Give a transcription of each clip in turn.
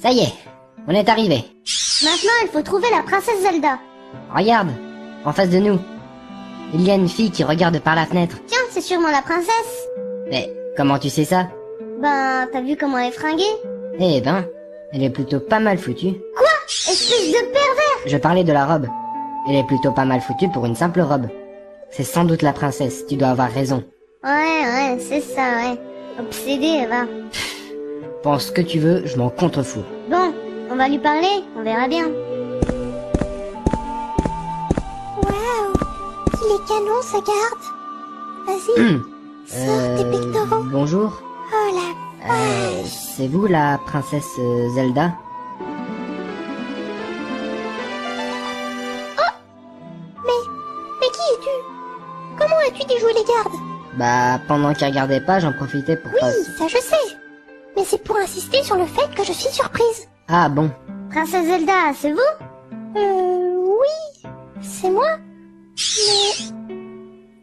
Ça y est, on est arrivé. Maintenant, il faut trouver la princesse Zelda. Regarde, en face de nous. Il y a une fille qui regarde par la fenêtre. Tiens, c'est sûrement la princesse. Mais comment tu sais ça? Ben, t'as vu comment elle est fringuée? Eh ben, elle est plutôt pas mal foutue. Quoi? Espèce de pervers! Je parlais de la robe. Elle est plutôt pas mal foutue pour une simple robe. C'est sans doute la princesse, tu dois avoir raison. Ouais, c'est ça, ouais. Obsédée, va. Pense ce que tu veux, je m'en contrefous. Bon, on va lui parler, on verra bien. Waouh, il est canon ce garde. Vas-y, sors tes pectoraux. Bonjour. Oh la vache. C'est vous la princesse Zelda? Mais qui es-tu? Comment as-tu déjoué les gardes? Bah, pendant qu'ils regardaient pas, j'en profitais pour Oui, passer. ça je sais. Mais c'est pour insister sur le fait que je suis surprise. Ah bon. Princesse Zelda, c'est vous? Oui, c'est moi. Mais...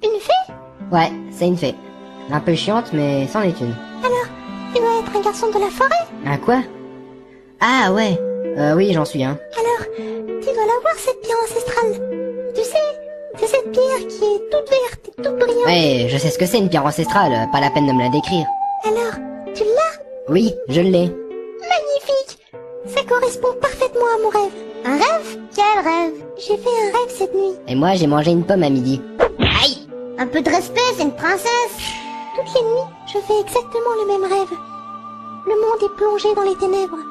une fée? Ouais, c'est une fée. Un peu chiante, mais c'en est une. Alors, tu dois être un garçon de la forêt? Un quoi? Ah ouais, oui, j'en suis un. Alors, tu dois l'avoir cette pierre ancestrale. Tu sais, c'est cette pierre qui est toute verte et toute brillante. Ouais, je sais ce que c'est une pierre ancestrale, pas la peine de me la décrire. Alors, tu l'as? Oui, je l'ai. Magnifique! Ça correspond parfaitement à mon rêve. Un rêve? Quel rêve? J'ai fait un rêve cette nuit. Et moi, j'ai mangé une pomme à midi. Aïe! Un peu de respect, c'est une princesse! Toutes les nuits, je fais exactement le même rêve. Le monde est plongé dans les ténèbres.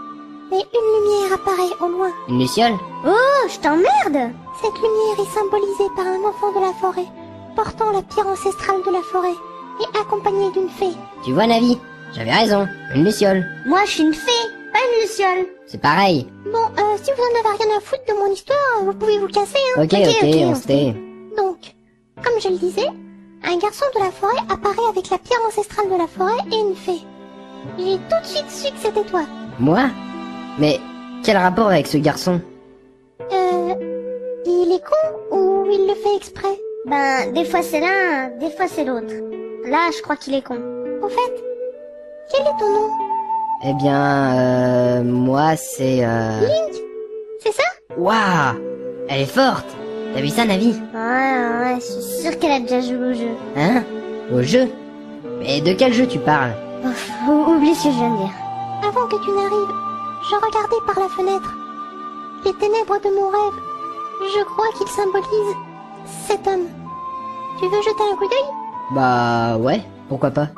Mais une lumière apparaît au loin. Une luciole? Oh, je t'emmerde! Cette lumière est symbolisée par un enfant de la forêt, portant la pierre ancestrale de la forêt, et accompagné d'une fée. Tu vois, Navi? J'avais raison, une luciole. Moi, je suis une fée, pas une luciole. C'est pareil. Bon, si vous en avez rien à foutre de mon histoire, vous pouvez vous casser, hein. Ok, on se tait. Donc, comme je le disais, un garçon de la forêt apparaît avec la pierre ancestrale de la forêt et une fée. J'ai tout de suite su que c'était toi. Moi? Mais, quel rapport avec ce garçon? Il est con ou il le fait exprès? Ben, des fois c'est l'un, des fois c'est l'autre. Là, je crois qu'il est con. Au fait, quel est ton nom? Eh bien, moi, c'est Link? C'est ça? Waouh! Elle est forte! T'as vu ça, Navi? Ouais, je suis sûre qu'elle a déjà joué au jeu. Hein? Au jeu? Mais de quel jeu tu parles? Oublie ce que je viens de dire. Avant que tu n'arrives, je regardais par la fenêtre. Les ténèbres de mon rêve, je crois qu'ils symbolisent cet homme. Tu veux jeter un coup d'œil? Bah ouais, pourquoi pas.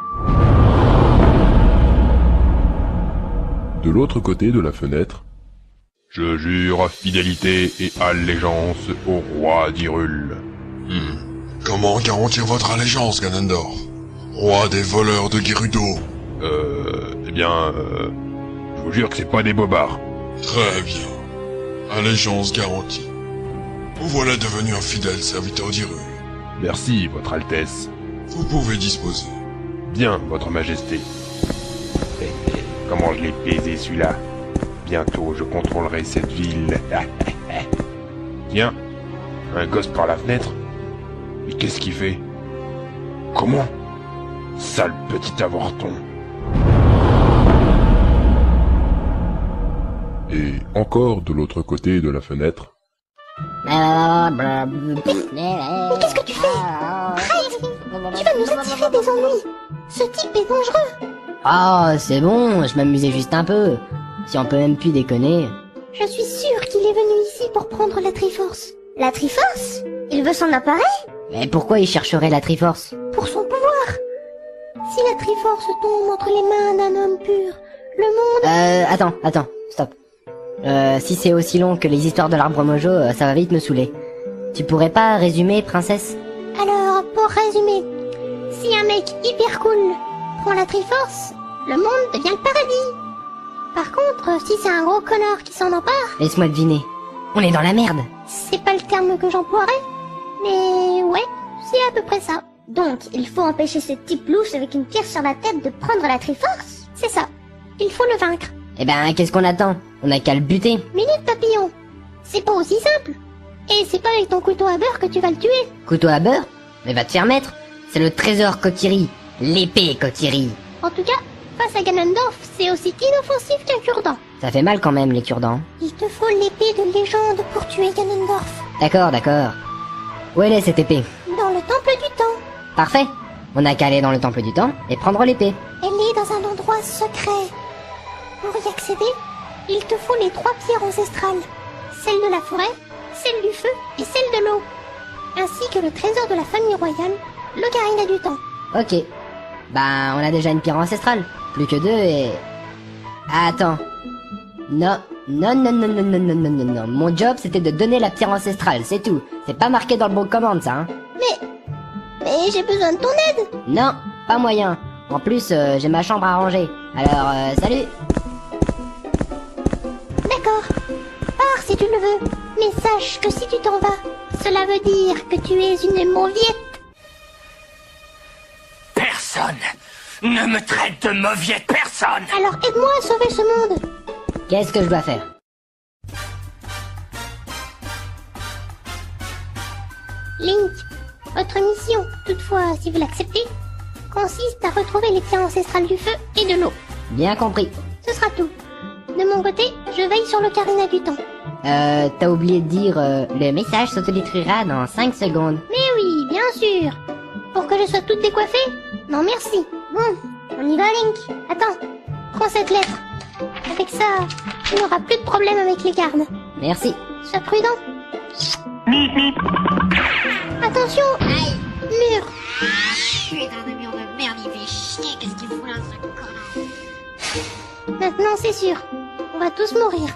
De l'autre côté de la fenêtre, je jure fidélité et allégeance au roi d'Hyrule. Comment garantir votre allégeance, Ganondorf, roi des voleurs de Gerudo? Je vous jure que c'est pas des bobards. Très bien. Allégeance garantie. Vous voilà devenu un fidèle serviteur d'Hyrule. Merci, votre Altesse. Vous pouvez disposer. Bien, votre Majesté. Comment je l'ai baisé celui-là. Bientôt, je contrôlerai cette ville. Tiens, un gosse par la fenêtre. Mais qu'est-ce qu'il fait? Comment? Sale petit avorton. Et encore de l'autre côté de la fenêtre, Mais qu'est-ce que tu fais? Arrête! Tu vas nous attirer des ennuis. Ce type est dangereux. Oh, c'est bon, je m'amusais juste un peu. Si on peut même plus déconner. Je suis sûre qu'il est venu ici pour prendre la Triforce. La Triforce? Il veut son appareil? Mais pourquoi il chercherait la Triforce? Pour son pouvoir. Si la Triforce tombe entre les mains d'un homme pur, le monde... Attends, stop. Si c'est aussi long que les histoires de l'arbre Mojo, ça va vite me saouler. Tu pourrais pas résumer, princesse? Alors, pour résumer, si un mec hyper cool prend la Triforce, le monde devient le paradis. Par contre, si c'est un gros connard qui s'en empare, Laisse-moi deviner. On est dans la merde. c'est pas le terme que j'emploierais, mais ouais, c'est à peu près ça. Donc, il faut empêcher ce type louche avec une pierre sur la tête de prendre la Triforce? C'est ça. Il faut le vaincre. Eh ben, qu'est-ce qu'on attend? On a qu'à le buter. Minute papillon. C'est pas aussi simple. Et c'est pas avec ton couteau à beurre que tu vas le tuer. Couteau à beurre? Mais va te faire mettre. C'est le trésor Kokiri. L'épée Kokiri. En tout cas, face à Ganondorf, c'est aussi inoffensif qu'un cure-dent. Ça fait mal quand même, les cure-dents. Il te faut l'épée de légende pour tuer Ganondorf. D'accord, d'accord. Où elle est cette épée? Dans le temple du temps. Parfait. On n'a qu'à aller dans le temple du temps et prendre l'épée. Elle est dans un endroit secret. Pour y accéder, il te faut les 3 pierres ancestrales. Celle de la forêt, celle du feu et celle de l'eau. Ainsi que le trésor de la famille royale, l'Ocarina du temps. Ok. Ben, on a déjà une pierre ancestrale. Plus que 2 et... Attends. Non. Non, non, non, non, non, non, non, non, non. Mon job, c'était de donner la pierre ancestrale, c'est tout. C'est pas marqué dans le bon de commande, ça, hein. Mais j'ai besoin de ton aide. Non, pas moyen. En plus, j'ai ma chambre à ranger. Alors, salut. D'accord. Pars si tu le veux. Mais sache que si tu t'en vas, cela veut dire que tu es une mauviette. Personne ne me traite de mauviette, personne. Alors aide-moi à sauver ce monde. Qu'est-ce que je dois faire? Link, votre mission, toutefois si vous l'acceptez, consiste à retrouver les pierres ancestrales du feu et de l'eau. Bien compris. Ce sera tout. De mon côté, je veille sur l'Ocarina du temps. T'as oublié de dire, le message s'autodétruira dans 5 secondes. Mais oui, bien sûr. Pour que je sois toute décoiffée? Non merci. Bon, on y va Link. Attends, prends cette lettre. Avec ça, tu n'auras plus de problème avec les gardes. Merci. Sois prudent. Attention. Mur. Putain de mur de merde, il fait chier, qu'est-ce qu'il fout là, ce connard? Maintenant c'est sûr. On va tous mourir.